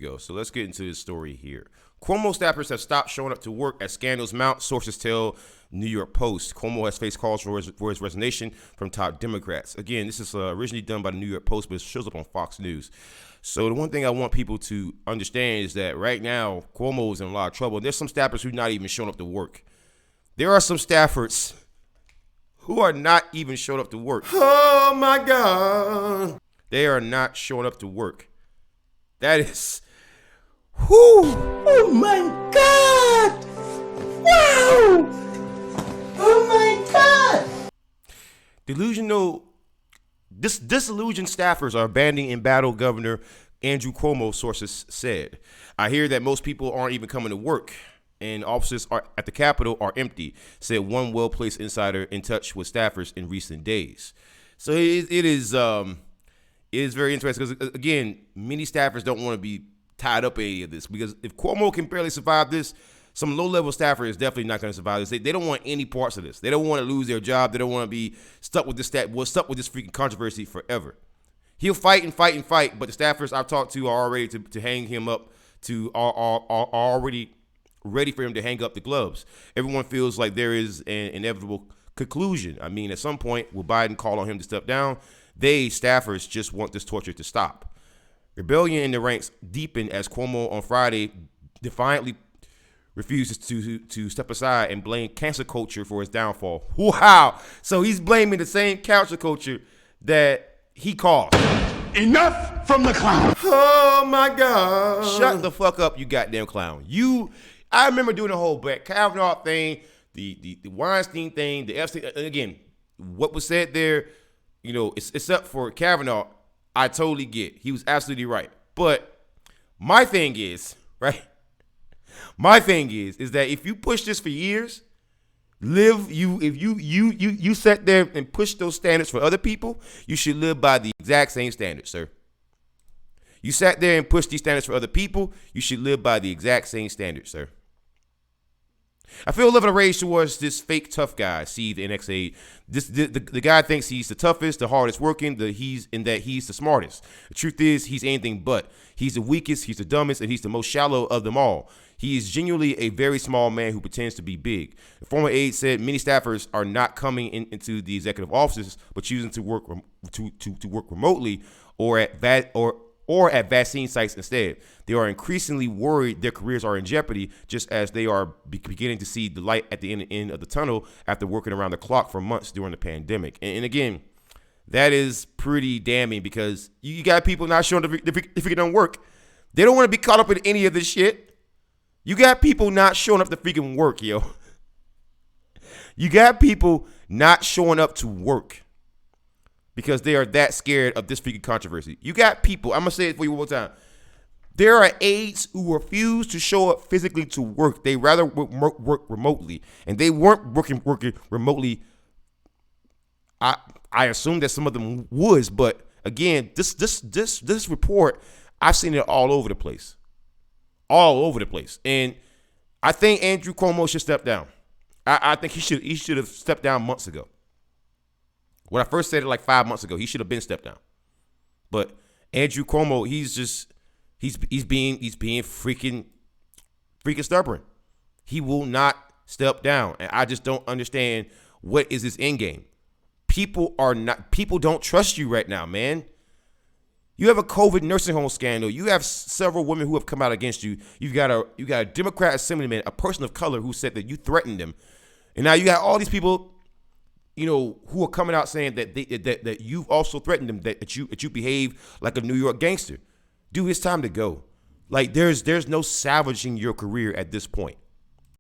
Go. So let's get into this story here. Cuomo staffers have stopped showing up to work as scandals mount, sources tell New York Post. Cuomo has faced calls for his resignation from top Democrats. Again, this is originally done by the New York Post, but it shows up on Fox News. So the one thing I want people to understand is that right now, Cuomo is in a lot of trouble. There's some staffers who are not even showing up to work. There are some staffers who are not even showing up to work. Oh, my God. They are not showing up to work. That is... Whoo! Oh, my God. Wow. Oh, my God. Disillusioned staffers are abandoning embattled Governor Andrew Cuomo, sources said. I hear that most people aren't even coming to work, and offices at the Capitol are empty, said one well-placed insider in touch with staffers in recent days. So it is very interesting because, again, many staffers don't want to be tied up in any of this, because if Cuomo can barely survive this, some low-level staffer is definitely not going to survive this. They don't want any parts of this. They don't want to lose their job. They don't want to be stuck with this freaking controversy forever. He'll fight and fight and fight, but the staffers I've talked to are already to hang him up, are already ready for him to hang up the gloves. Everyone feels like there is an inevitable conclusion. I mean, at some point, will Biden call on him to step down? Staffers, just want this torture to stop. Rebellion in the ranks deepened as Cuomo on Friday defiantly refuses to step aside and blame cancel culture for his downfall. Wow! So he's blaming the same cancel culture that he caused. Enough from the clown. Oh, my God. Shut the fuck up, you goddamn clown. I remember doing the whole Brett Kavanaugh thing, the Weinstein thing, the Epstein. Again, what was said there, except for Kavanaugh, I totally get. He was absolutely right. But my thing is, right? My thing is that if you push this for years, if you sat there and pushed those standards for other people, you should live by the exact same standards, sir. You sat there and pushed these standards for other people, you should live by the exact same standards, sir. I feel a little rage towards this fake tough guy, Steve NXA. The guy thinks he's the toughest, the hardest working, he's the smartest. The truth is, he's anything but. He's the weakest, he's the dumbest, and he's the most shallow of them all. He is genuinely a very small man who pretends to be big. The former aide said many staffers are not coming into the executive offices, but choosing to work remotely or at vaccine sites instead. They are increasingly worried their careers are in jeopardy, just as they are beginning to see the light at the end of the tunnel after working around the clock for months during the pandemic. And again, that is pretty damning, because you got people not showing up if it don't work. They don't want to be caught up in any of this shit. You got people not showing up to freaking work, yo. You got people not showing up to work because they are that scared of this freaking controversy. You got people, I'm going to say it for you one more time. There are aides who refuse to show up physically to work. They rather work remotely. And they weren't working remotely. I assume that some of them was, but again, this report, I've seen it all over the place. All over the place. And I think Andrew Cuomo should step down. I think he should have stepped down months ago. When I first said it like 5 months ago, he should have been stepped down. But Andrew Cuomo, he's being freaking stubborn. He will not step down. And I just don't understand, what is his end game? People don't trust you right now, man. You have a COVID nursing home scandal. You have several women who have come out against you. You got a Democrat assemblyman, a person of color, who said that you threatened them. And now you got all these people, who are coming out saying that you've also threatened them, that you behave like a New York gangster. Dude, it's time to go. Like, there's no salvaging your career at this point.